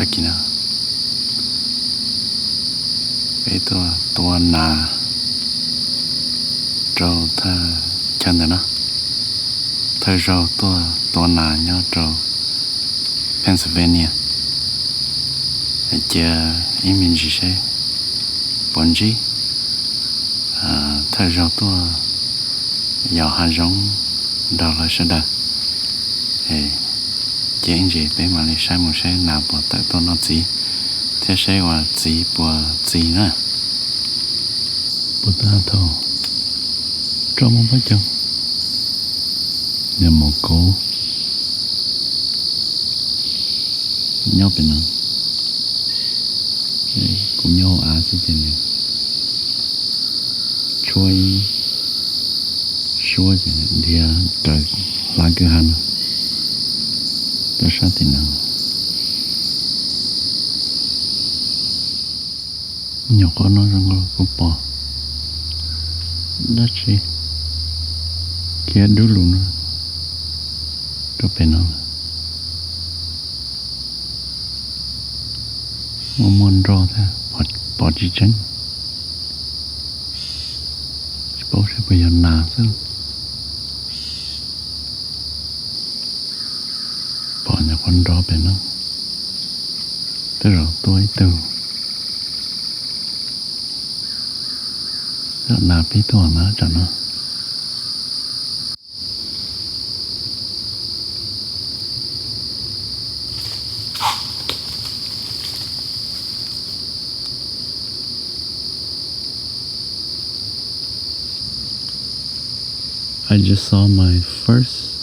ta kia nào cái tua nà trâu tha chân đó nó thời rau tua nà nhau trâu Pennsylvania giờ em mình chỉ sẽ bốn G thời rau tua giàu hạt giống đó là sẽ đạt chỉ anh chị bé mà lấy sai một sai nào bỏ tại tôi nó gì thế sai và gì bỏ gì nữa bỏ ta thôi trong một bát chồng nhà một cô nhau bên nào cũng nhau sẽ trên này chui xua gì đi trời lá cửa hàng tôi sát thì nào nhỏ con nó rằng cũng bỏ đất gì kia đu luôn rồi tôi phải nói muốn rò thế bỏ chi tránh bỏ sẽ bây giờ nà thế bỏ nhà con rò bên nó thế rồi tôi từ nà bí tổ nó cho nó I just saw my first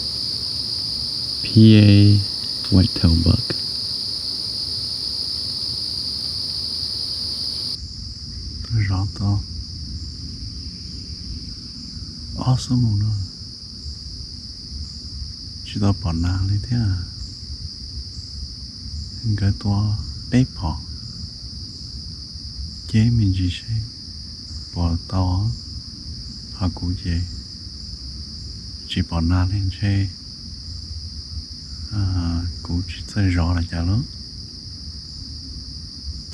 PA whitetail buck. Rõ to. Awesome nữa. Chỉ tao bỏ nà lấy thế à. Cái to bé bỏ. Chế mình gì sẽ bỏ to họ cũng vậy. Chỉ bỏ nà lên chơi cũng chỉ thấy rõ là chả lớn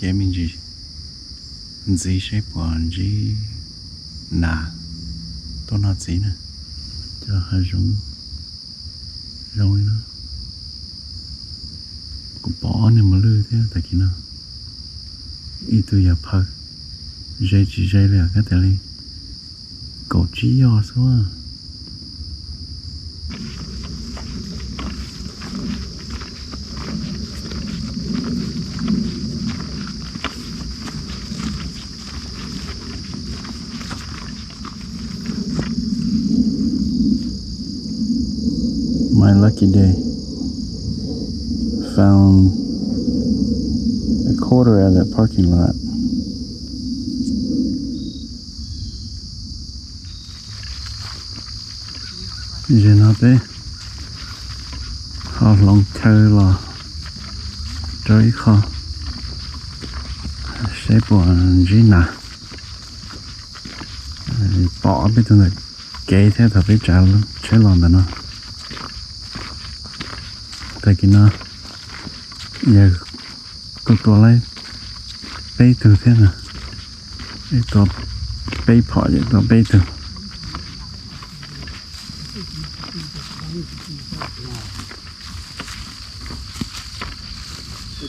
chế mình gì sẽ bỏ gì nà tôi nói gì nè cho hai giống rồi nó cũng bỏ nên mà lư thế tại kia nào ý tôi giờ phơi dây chỉ dây là cái tay đi cậu trí do số à My lucky day. Found a quarter at that parking lot. Giờ nó bé họ lòng thơ là trời khó sẽ bỏ gì nè bỏ bên trong này kể theo thật với trả luôn chế lòng đó nó tại vì nó giờ cóตัวlấy bay từ thế nào cáiตัวbay bỏ vậyตัวbay từ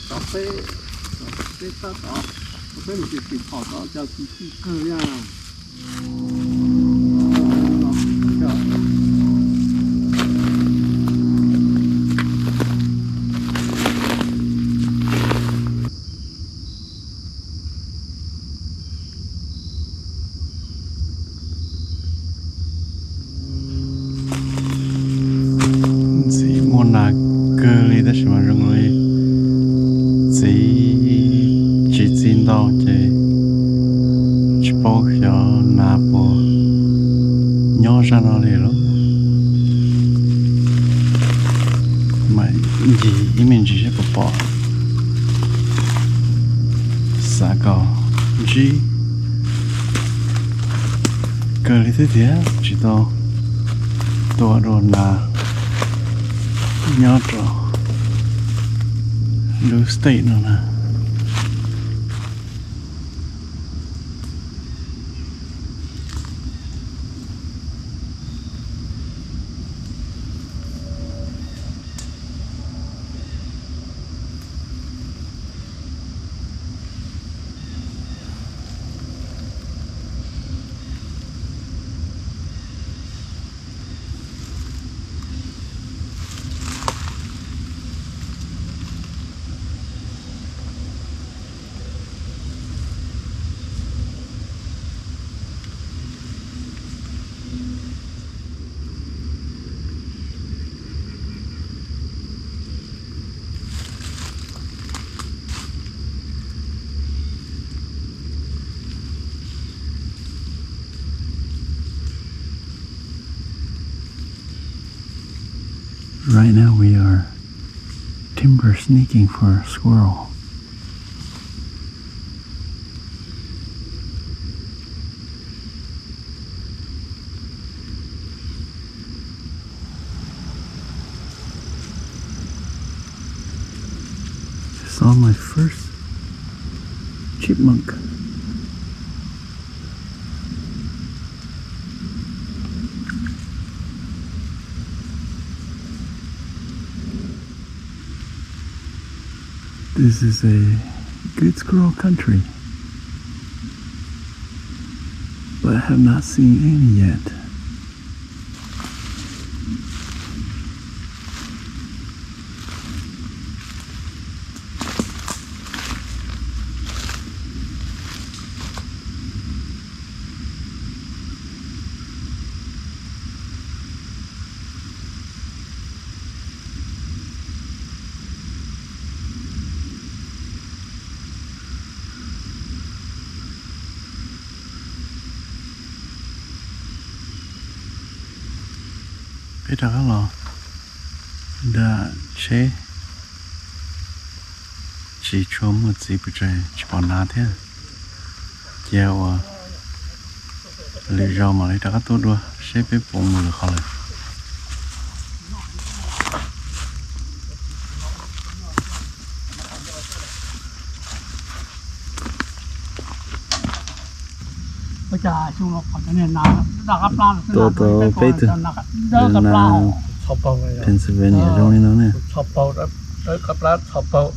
ตัวเป้ต่อเป้มันติดขอต่อเจ้าที่เคยย่าnhỏ ra nó đi rồi mà gì mình chỉ sẽ bỏ xả cầu gì cơ lý thế chỉ to đồ là nhỏ trò ดูสเตทนู่นนะ Right now we are timber sneaking for a squirrel. I saw my first chipmunk. This is a good squirrel country, but I have not seen any yet. Bây giờ là đã chế chỉ cho một gì bây giờ chỉ bỏ ná thế chiều lì rau mà lấy đã tốt đua chế bếp bông mùi khóเลยbây giờ chúng nó còn cái này nào đã gặp lao tôi bây giờ Pennsylvania trong này nó nè chọc bầu đó gặp lao chọc bầu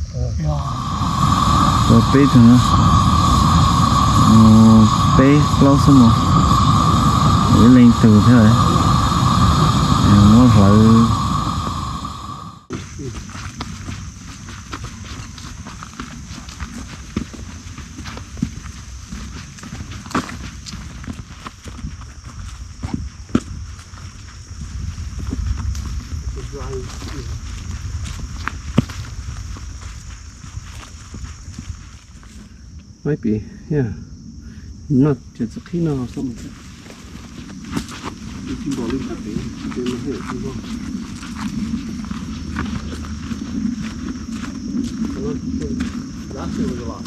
tôi bây giờ nó bây lâu xong rồi để lên từ thế này nó lại might be, yeah. Not just a cleaner or something like that. You can go in that thing, then here you go. Last year was a lot.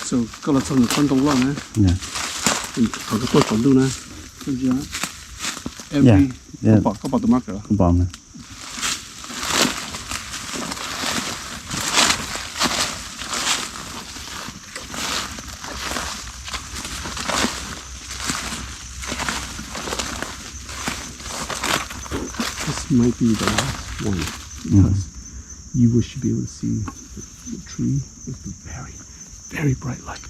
So, có là xong phân công luôn hả? nè Có cái tôi còn đâu nè, không chưa? Every có bỏ tụi mắc rồi. không bỏ nè This might be the last one because you should be able to see the tree with the very, very bright light.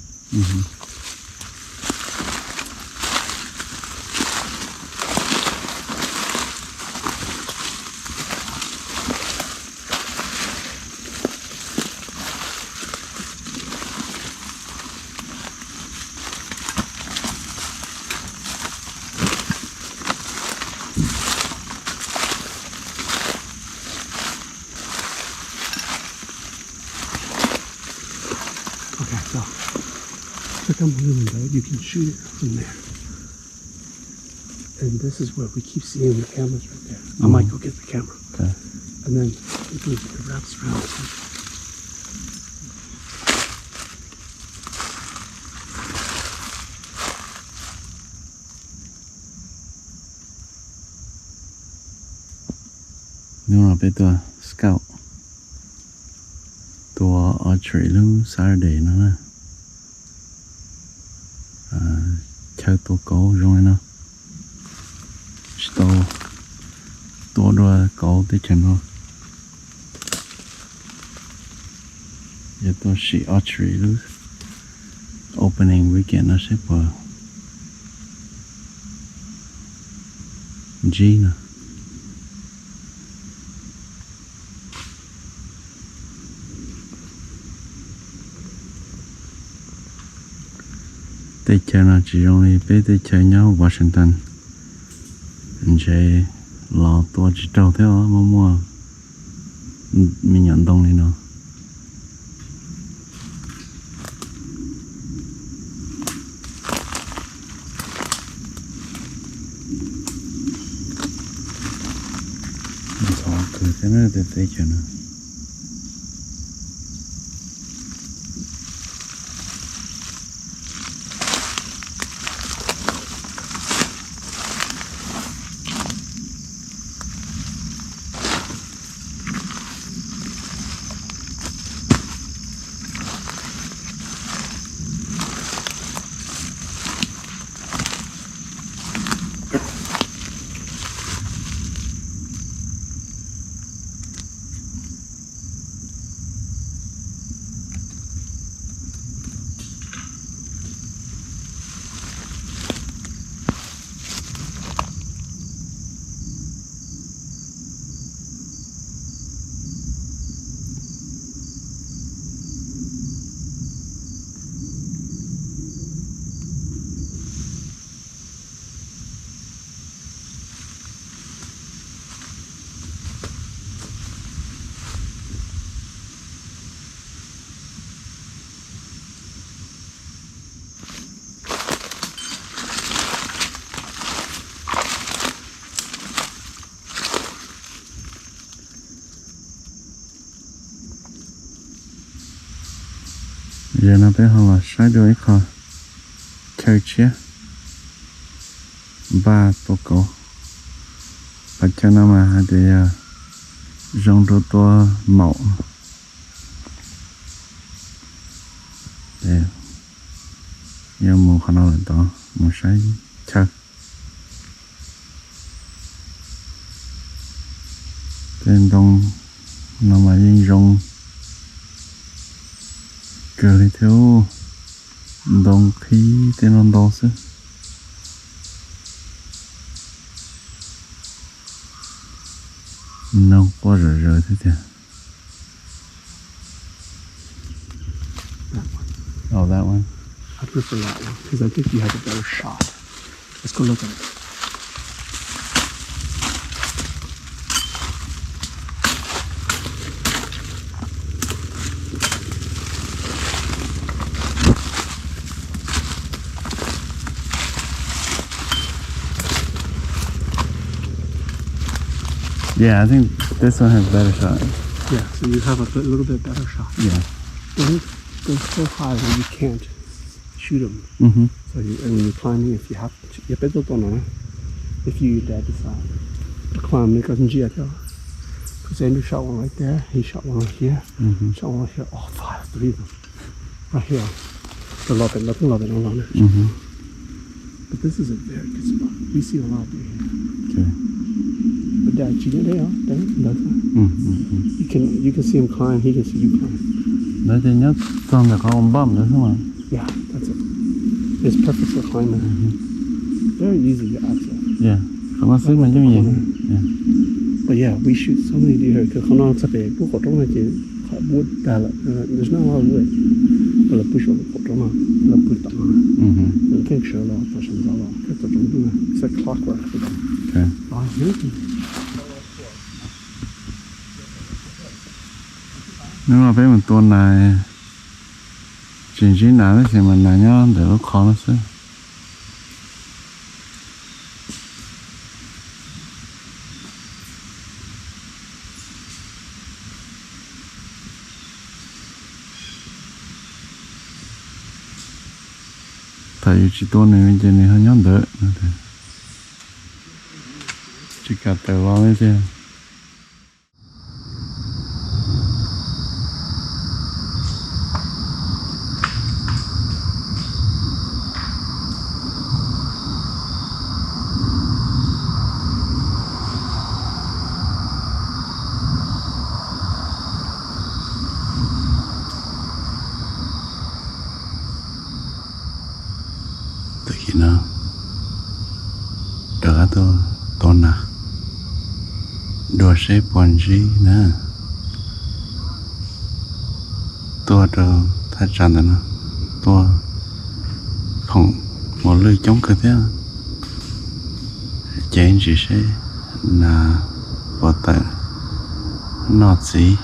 Okay, so click on the window, you can shoot it from there. And this is where we keep seeing the cameras right there. I might go get the camera. Okay. And then it wraps around. nếu là bé tua scout tua archery luôn Saturday nó nè chơi tua cổ rồi nó tua đua cổ tới chân thôi giờ tôi sẽ archery luôn opening weekend nó sẽ vào G nè tây chơi nó chỉ only bé tây chơi nhau Washington chơi lò tua chỉ trâu theo mua mình nhận đông đi nó cứ thế nữa để tây chơi nó giờ nó bé họ là sai đôi khó chơi chia ba tổ cổ và cho nó mà để rong đôi to màu để giờ mù khả năng là to mù sai chơi trên đông nó mà đi rong cơ đi theo đông khí tên nó đo chứ nó quá rời thế kìa. Oh, that one. I prefer that one because I think you have a better shot. Let's go look at it. Yeah, I think this one has a better shot. Yeah, so you have a little bit better shot. Yeah. Don't go so high where you can't shoot them. Mm-hmm. So and when you're climbing, if you have to, if you decide to climb, it doesn't because Andrew shot one right there, he shot one right here, shot one right here, all three of them, right here. The love it, nothing love it, no longer. But this is a very good spot. We see a lot of deer here. Okay. But Dad, you can see him climb, he can see you climb. Đấy thì nhất toàn là có ông bấm nữa không ạ? Yeah, that's it. It's perfect for climbing. Very easy to access. Yeah, không có sức mà giống như vậy. Yeah. But yeah, we shoot so many deer here because không có big. Bố cổ trống này chỉ wood đà là there's not a lot of wood. But là push over cổ trống là push tặng. Mình can't show a lot of passion a lot. Cái cổ trống đúng là it's like clockwork for them. Okay. Nếu mà bé mình tuần này chuyện gì nào thì mình là nhớ để nó khó nó xíu. Tại chỉ tuần này mình chỉ này hơi nhớ đỡ chỉ cả tờ vào đấy chứ. tự khi nó đỡ tôi nè đùa sẽ buồn gì nữa tôi đâu thay chọn được nó tôi không một lời chống cơ thế chén chỉ sẽ là bỏ tờ nó gì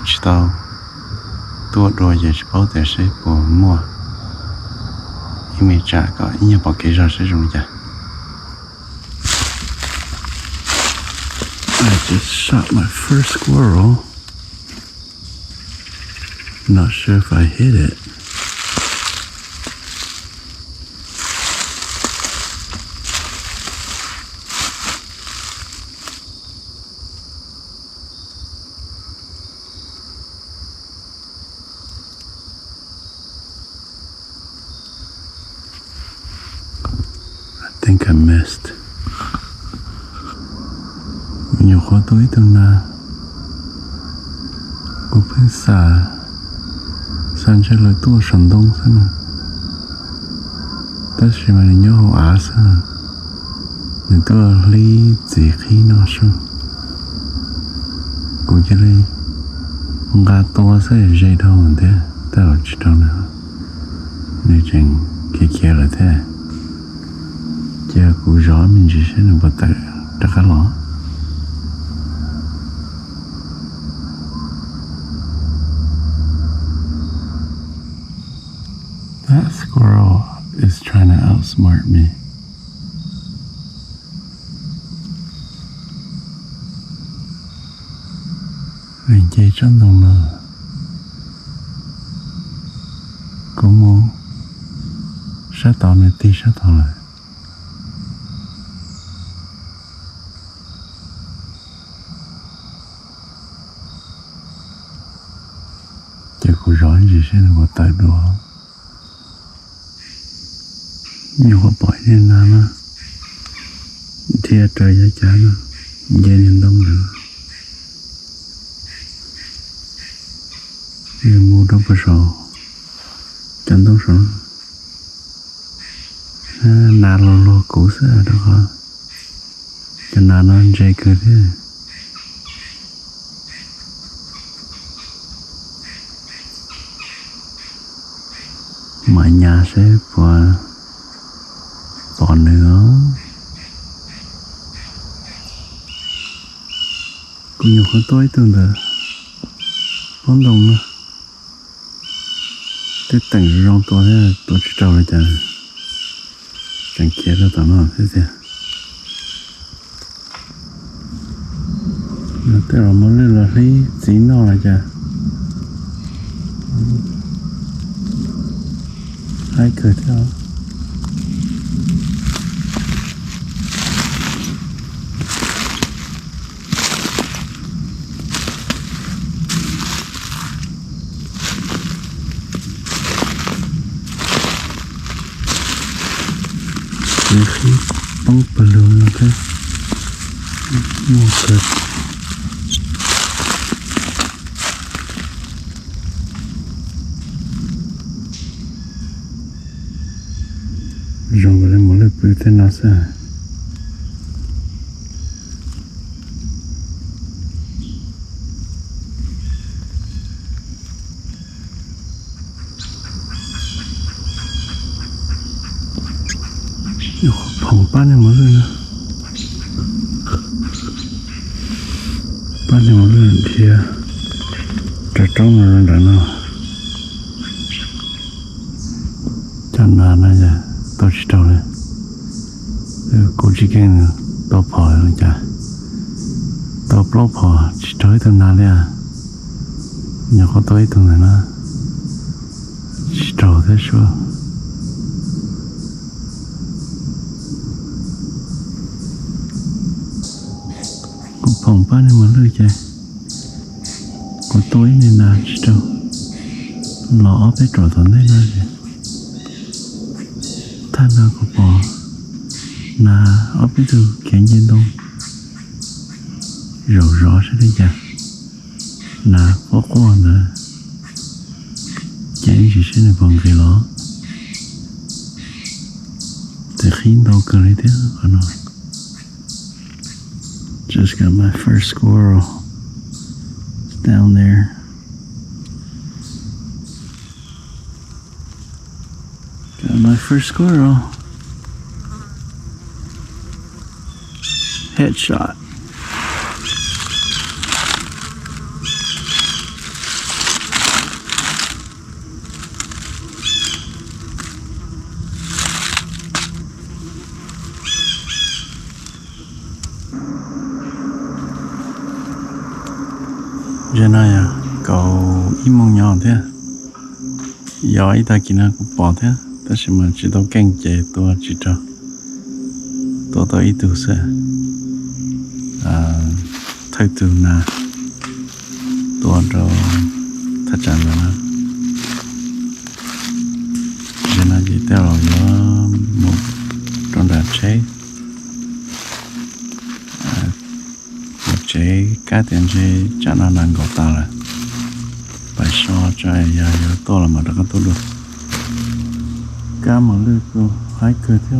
chỉ tao tôi đùa giờ chỉ bảo để sẽ bỏ mua mình trả có ý bảo kế ra sẽ dùng ra. I just shot my first squirrel. Not sure if I hit it. I think I missed. Nhiều khó tối từng là có phải xả san cho lời tua sẵn đông thế nào tất nhiên mà nhớ hồ á sao nên tôi lý gì khi nó sao cũng như là không có to sẽ dây đâu thế tao ở chỉ đâu nữa nên chẳng kia là thế giờ cũng rõ mình chỉ sẽ được bắt tay tất cả lọ. That squirrel is trying to outsmart me. Mình chơi trong đồng nào cũng muốn sát tỏ này tí sát tỏ lại. Chứ cũng rõ gì sẽ được một tay đồ nhiều có bỏi nên là nó thia trời giá chả nó dễ nên đông nữa nhưng mua đâu có sổ chẳng tốt sổ nà lô cũ xưa đâu có cho nà nó ăn dây cơ thế mà nhà sẽ qua còn nữa cũng nhiều khó tối tương tự bóng đồng nữa cái tỉnh rong tôi thế tôi chỉ trâu lại chẳng kia đâu tao nó thế gì nó tới rồi mới lên là lấy gì nó lại chả ai cười theo khi bóng balloon là thế một cực rồi vào đây một lần bự thế nào sẽ phòng bán này một lần nữa bán này một lần thì trả trống rồi đã nó chẳng là này giờ tôi chỉ trâu đây cô chỉ kêu nữa tôi phò rồi chả tôi blog phò chỉ tới từ nào đây à nhà có tới từ này nó chỉ trâu thế chưa phòng bán này mà lưỡi chạy có tối nên là đâu lọ phải trò thoáng thế nào vậy than nào có bỏ là ở bên từ kén trên đông rồi rõ sẽ đi chả là có quan nữa chạy chỉ sẽ là bằng cái lọ The hindo kalite ano. Just got my first squirrel down there. Got my first squirrel. Headshot. Janaya cậu im mong nhỏ thế, giỏi ta kỹ năng cũng bỏ thế, ta chỉ mà chỉ tao canh chế tôi chỉ cho tôi ít tu sẽ thay tu na tôi cho thật chẳng là Janaya chỉ theo nó một trong đợt chế chế cá tiền chế chả nó nặng gọt ta là phải so cho giờ to là mà đã có tốt được cá mà lưỡi cô hái cơ thế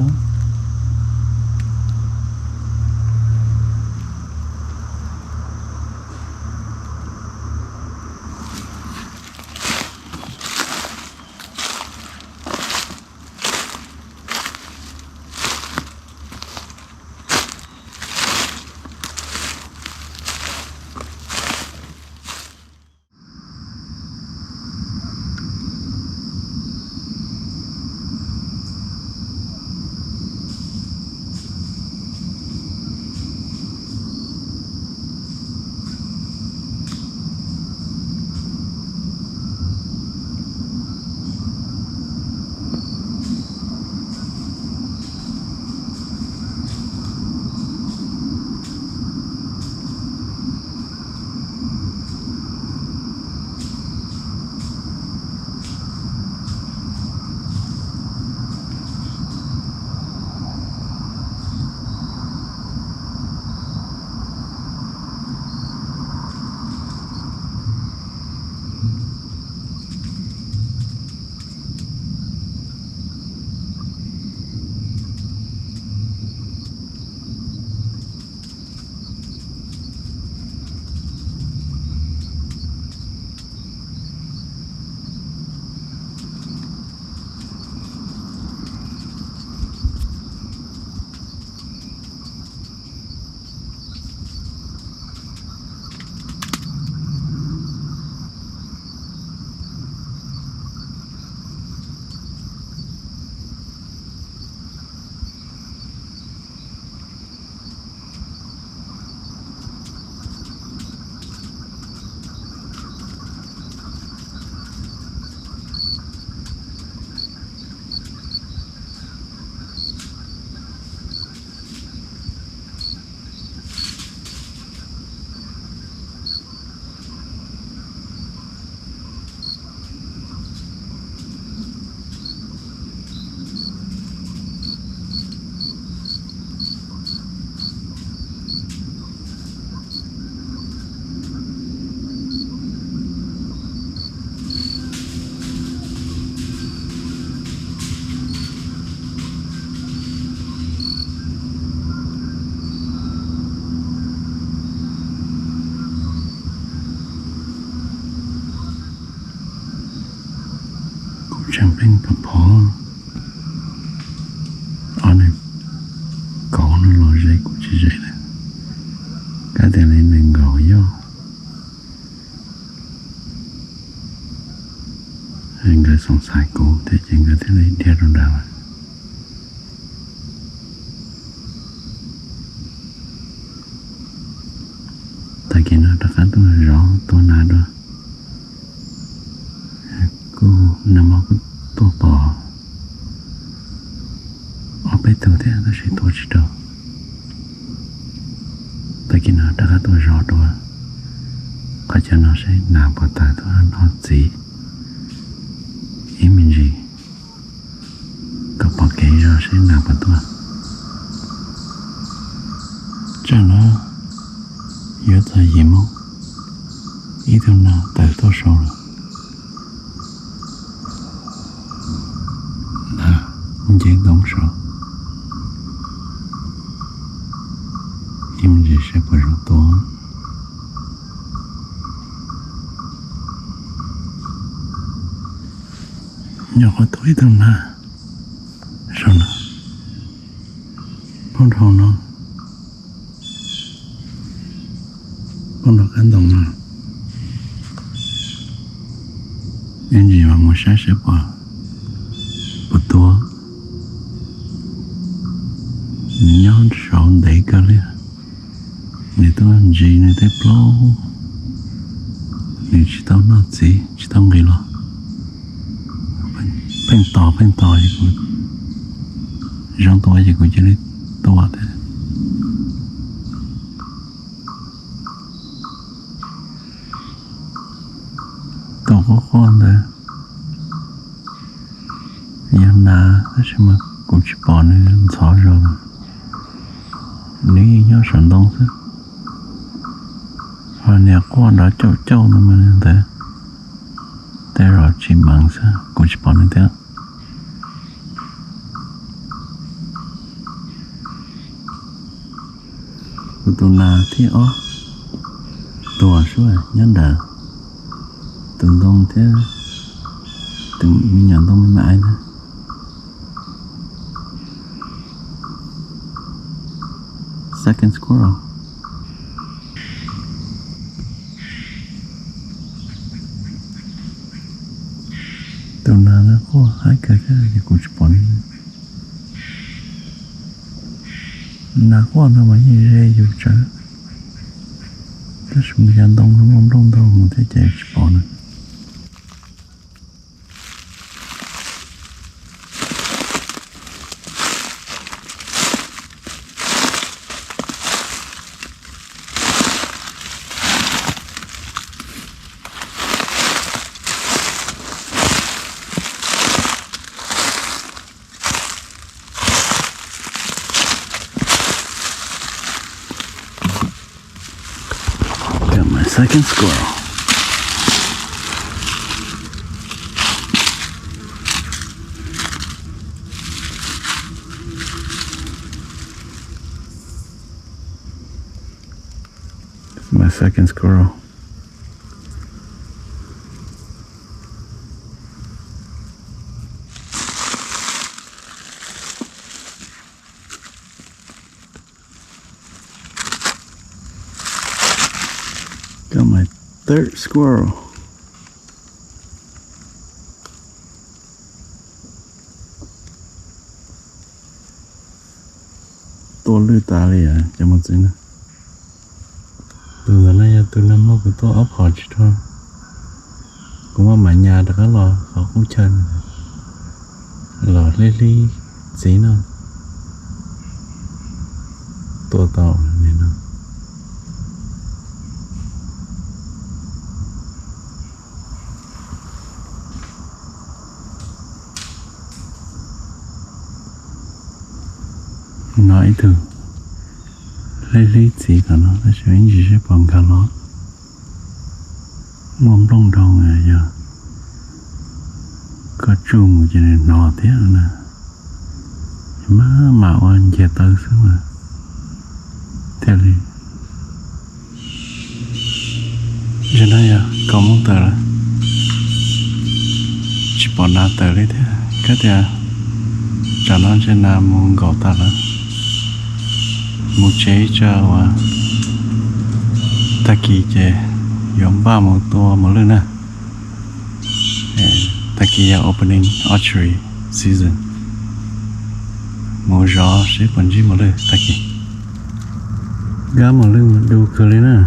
jumping papa anh này có nó lòi dây của chị dây này cái tiền lên mình gọi vô anh người sống sai cố thì chỉ có thể lấy theo trong đầu tại vì nó đã khá tôi rõ tôi nào đó cô nằm ở cái tổ bò ở bên từ thế nó sẽ tôi chỉ đâu tại vì nó đã khá tôi rõ rồi có cho nó sẽ nằm vào tay tôi nó gì ý mình gì có bỏ kỹ rồi sẽ nằm vào tôi cho nó nhớ thời gì mong ý tưởng nào tại tôi sâu rồi chuyện tổng số sẽ phải rất tốt nhỏ có tuổi thằng nào sao nó con thằng nó con được ăn đồng nào nên gì mà một sẽ bỏ một tua nhớ sợ đẩy cả lên này tôi ăn gì này thấy plo này chỉ tao nói gì chỉ tao nghĩ lo phanh tỏ gì cũng rong tỏ gì cũng chỉ lấy tỏ thế tao có con đấy nhưng là cái gì mà cũng chỉ bỏ nên xóa rồi nếu nhớ sẵn đông thế và nhà con đã châu nó mà nên thế thế rồi chỉ bằng sao cũng chỉ bỏ nên thế tụi nào thì tụi số nhân đạo từng đông thế từng mình nhận đông mình mãi nữa second squirrel tụi nào nó có hai cái gì cũng chỉ bỏ nào có nó mà như thế dù trở cái sự gian đông nó mong đông đâu mà thấy chạy chỉ bỏ nữa my second squirrel. It's my second squirrel. Got my third squirrel. Tôi lưu ta đi à, cho một tí nữa. Từ giờ này tôi làm một cái tôi ốc họ chỉ thôi. Cũng mà nhà đã có lò, họ cũng chân. Lò lý gì nào. Tôi tàu này nào. Nói thử lấy gì cả nó sẽ chuyện gì sẽ bằng cả nó mong đông đông à giờ có chung một cái này nọ thế nè má mạo anh về tới xíu mà theo đi giờ đây à còn muốn tờ là chỉ bỏ na tờ lấy thế cái thì cho nó trên là muốn gõ ta đó một chế cho và ta kỳ chế giống ba một tua một lần nè ta kỳ opening archery season một gió sẽ còn gì một lần ta kỳ gá một lần mà đủ cơ lên nè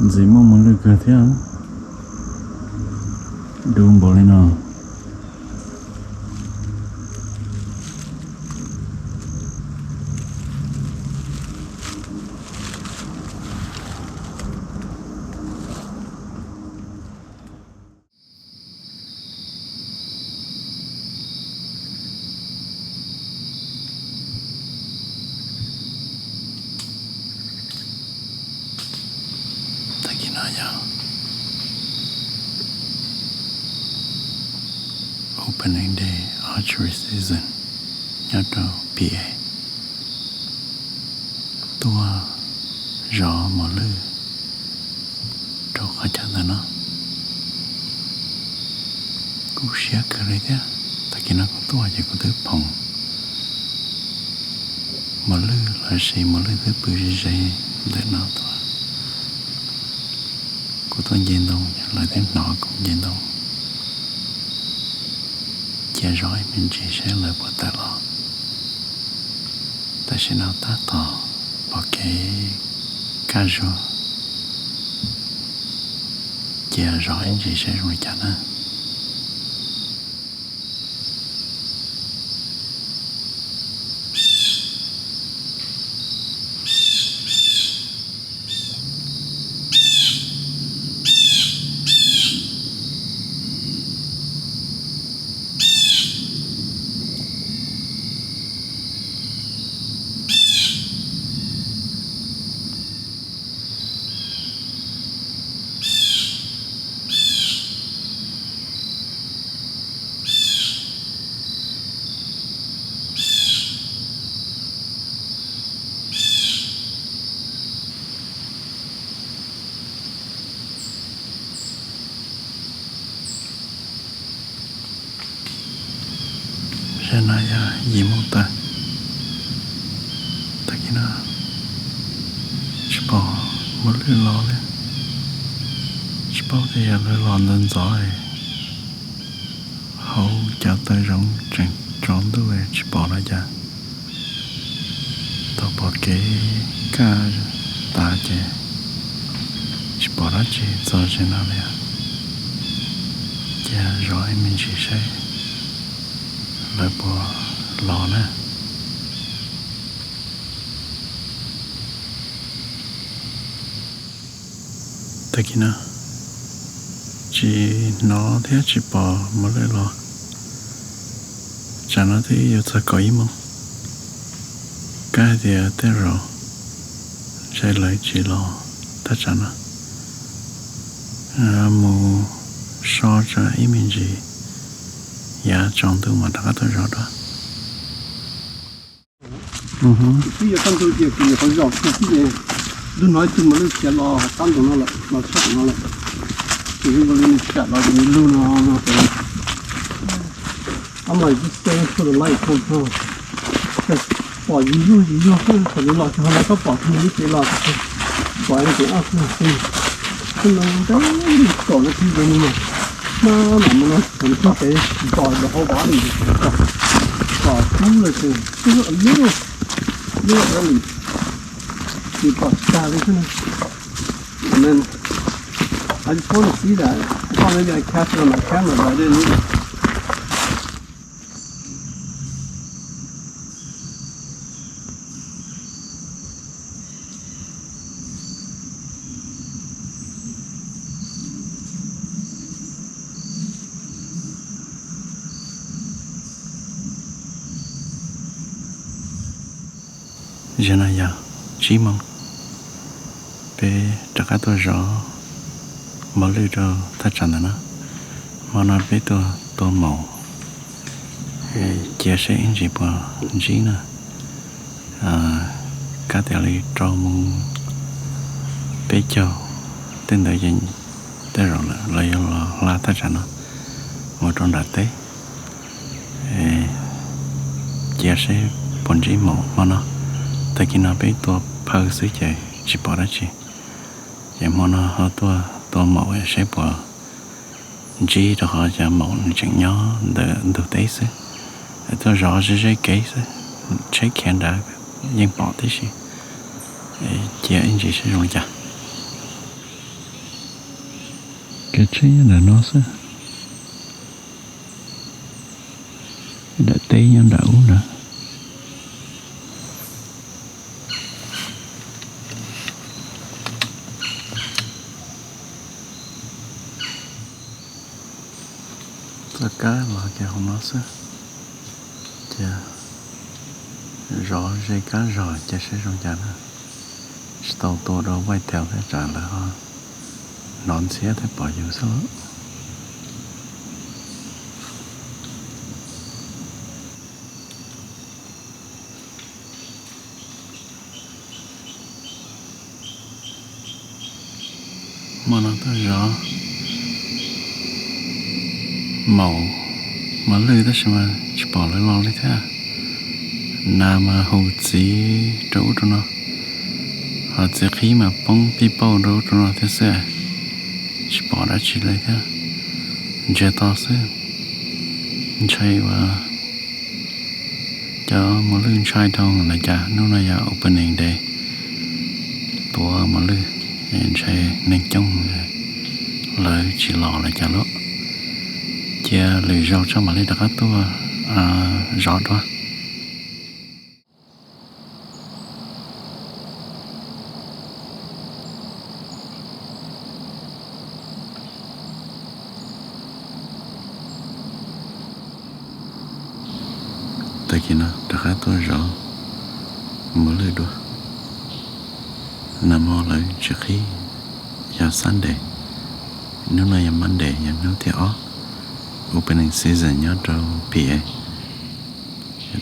gì mà muốn được cơ thế không đúng bộ lên nào nào giờ opening day archery season nhớ đâu PA tua rõ mà lư đâu khó chắn là nó cú xé cái đấy thế tại khi nó có tua thì có thứ phòng mà lư là gì mà lư thứ bự gì để nó tua của tôi nhìn đâu lại thế nọ cũng nhìn đâu chia rồi mình chỉ sẽ lời bỏ tay lo ta sẽ nào ta tỏ bỏ cái cá rô chia rồi anh chỉ sẽ rồi chả nữa sẽ nói gì muốn ta tại khi nó chỉ bỏ một lưỡi lò lên chỉ bỏ thì lưỡi lò nên giỏi hậu cho tới rong trần tròn tới về chỉ bỏ ra ra tao bỏ cái cá ta chè chỉ bỏ ra chỉ cho trên nào vậy chè rồi mình chỉ sẽ lại bỏ lò nè tại khi nào chỉ nó thế chỉ bỏ một cái lò chẳng nó thì yêu ta có ý không cái thì thế rồi sẽ lấy chỉ lò ta chẳng nó mù so cho ý mình gì dạ trong tôi mà đã tôi rõ đó bây giờ tăng tôi việc thì phải rõ cái gì đừng nói chung mà nó sẽ lo tăng tụi nó lại lo sợ nó lại thì cái này sẽ lo thì luôn nó phải I'm like just staying for the light không thôi bỏ gì vô không phải lo cho nó có bỏ không cái lo bỏ anh cái áp nó thì nó đấy còn nó thì gì mà nó làm nó thành cái còi mà không bỏ đi còi cúเลยคือคืออันนี้เนี่ยแล้วมีคอร์ดตาเลยใช่ไหม and then I just want to see that I thought maybe I captured it on my camera but I didn't need it giờ này giờ chỉ mong về tất cả tôi rõ mở lưới rồi ta chẳng nữa mà nó biết tôi màu chia sẻ gì bỏ gì nữa cả tiểu lý cho mong bé châu tên đời gì tên rồi là ta chẳng nữa một trong đại tế chia sẻ bốn gì màu mà nó tại khi nó biết tôi phơi xứ chạy chỉ bỏ ra chỉ vậy mà nó họ tôi mẫu sẽ bỏ chỉ cho họ cho mẫu chẳng nhỏ để được đấy xứ tôi rõ sẽ cái xứ chế khen đã nhưng bỏ thế gì chỉ anh chỉ sẽ dùng chả cái chế là nó xứ đã tê nhưng đã uống nữa tất cả là cái không nó sẽ chà rõ dây cá rồi chả sẽ trong chả nữa tàu tôi đâu quay theo cái trả là ho nón xe thì bỏ vô sao mà nó tới rõ màu mà lưới đó xem mà chỉ bỏ lại lo lấy thế nà mà hậu chỉ trấu cho nó họ chỉ khi mà bông pi bao trấu cho nó thế sẽ chỉ bỏ ra chỉ lấy thế giờ to sẽ chạy và cho mà lưới chạy thông là chả nó là giờ opening day tua mà lưới chạy nên trong lời chỉ lò là chả lỗ chia lưới rau cho mà lấy đặc tua rõ đó tại khi nó đặc tua rõ mới lưới đua nằm mò lại trước khi vào Sunday nếu là vào Monday và nếu thì off opening season nhớ cho PA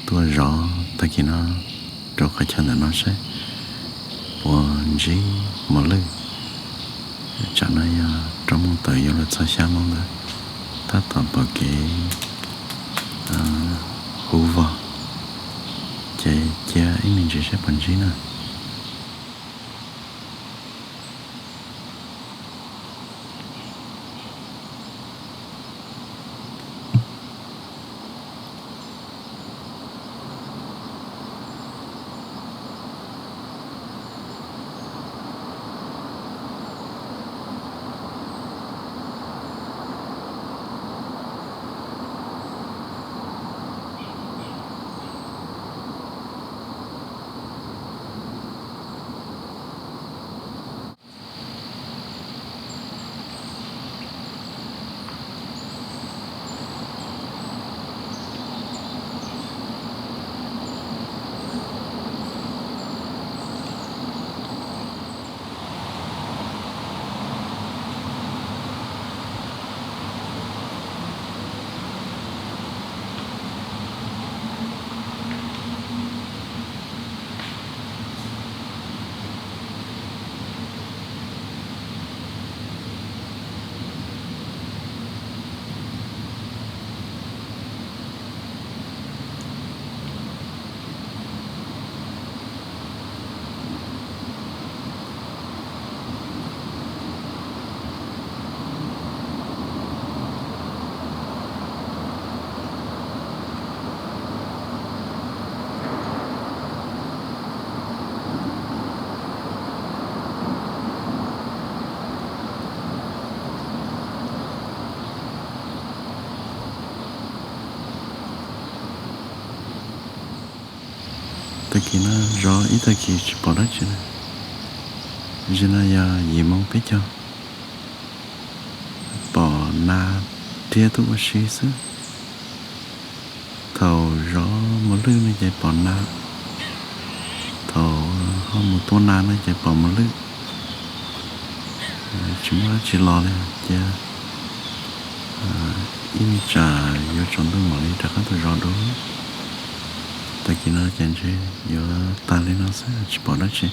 tôi rõ tại khi nó cho cái chân là nó sẽ buồn gì một lần cho nó trong một thời gian là sao sáng mong rồi ta tập vào cái hú vợ chạy cha ý mình chỉ sẽ bằng gì nữa tại khi nó rõ ý tại khi chỉ bỏ đất chứ giờ nó giờ gì mong biết cho bỏ na tia tu sĩ xứ thầu rõ một lư này chạy bỏ na thầu không một tô na này chạy bỏ một lư chúng ta chỉ lo này chứ in trả vô trong tôi mở đi chắc tôi rõ đúng tại khi nó chẳng chứ vô ta lên nó sẽ chỉ bỏ đất chứ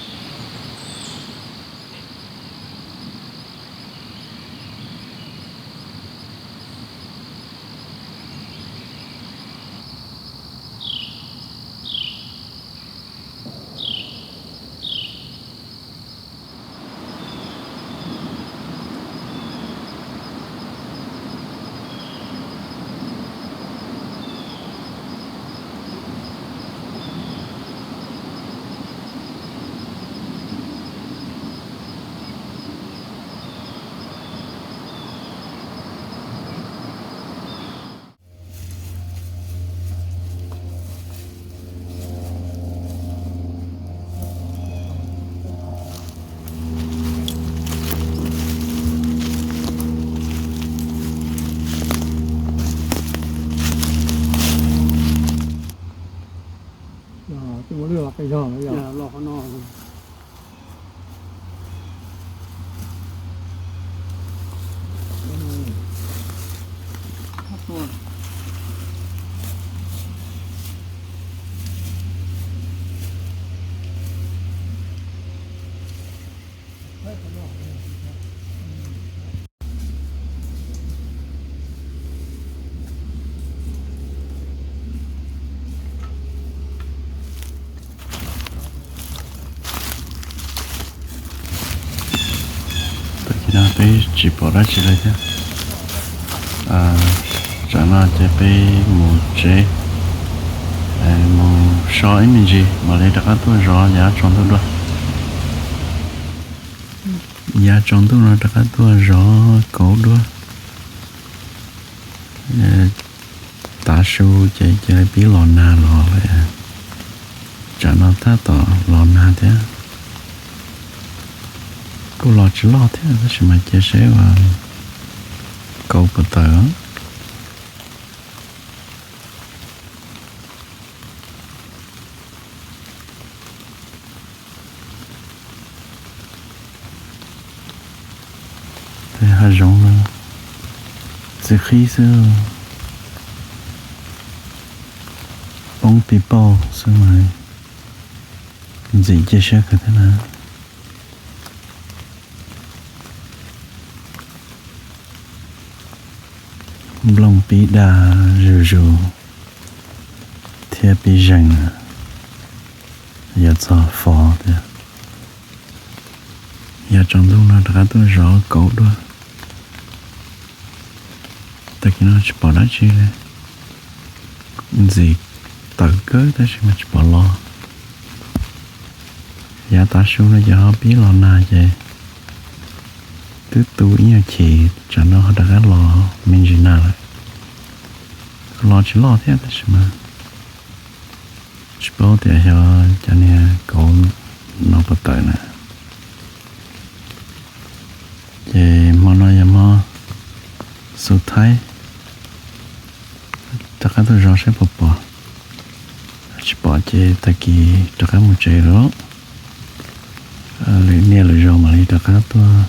cái giò bây giờ lò nó chỉ bỏ ra chỉ lấy thế cho nó chỉ bị một chế một số ấy mình gì mà lấy được các tôi rõ giá trong tôi đó giá trong tôi nó được các tôi rõ cổ đó ta su chỉ bị lò na lò vậy cho nó ta tỏ lò na thế cô lò chỉ lò thế đó chỉ mà chia sẻ và câu bật tờ thế hai giống nữa từ khi xưa bóng people xưa này gì chia sẻ cái thế nào lòng bị đà rù thiệt bị rừng giờ cho phò thế giờ trong lúc nó đã tôi rõ cậu đó tại khi nó chỉ bỏ đá chi đấy gì tự cớ tới mà chỉ bỏ lo giờ ta xuống nó giờ biết lo na vậy cứ tôi như chị cho nó đã lo mình gì nào lo chỉ lo thế đấy mà chỉ bảo để cho nên cậu nó bắt tới nè vậy mà nói mà số thái tất cả tôi rõ sẽ bỏ chỉ bỏ chơi tại kỳ tất cả một chơi đó lấy nè lấy rồi mà lấy tất cả tôi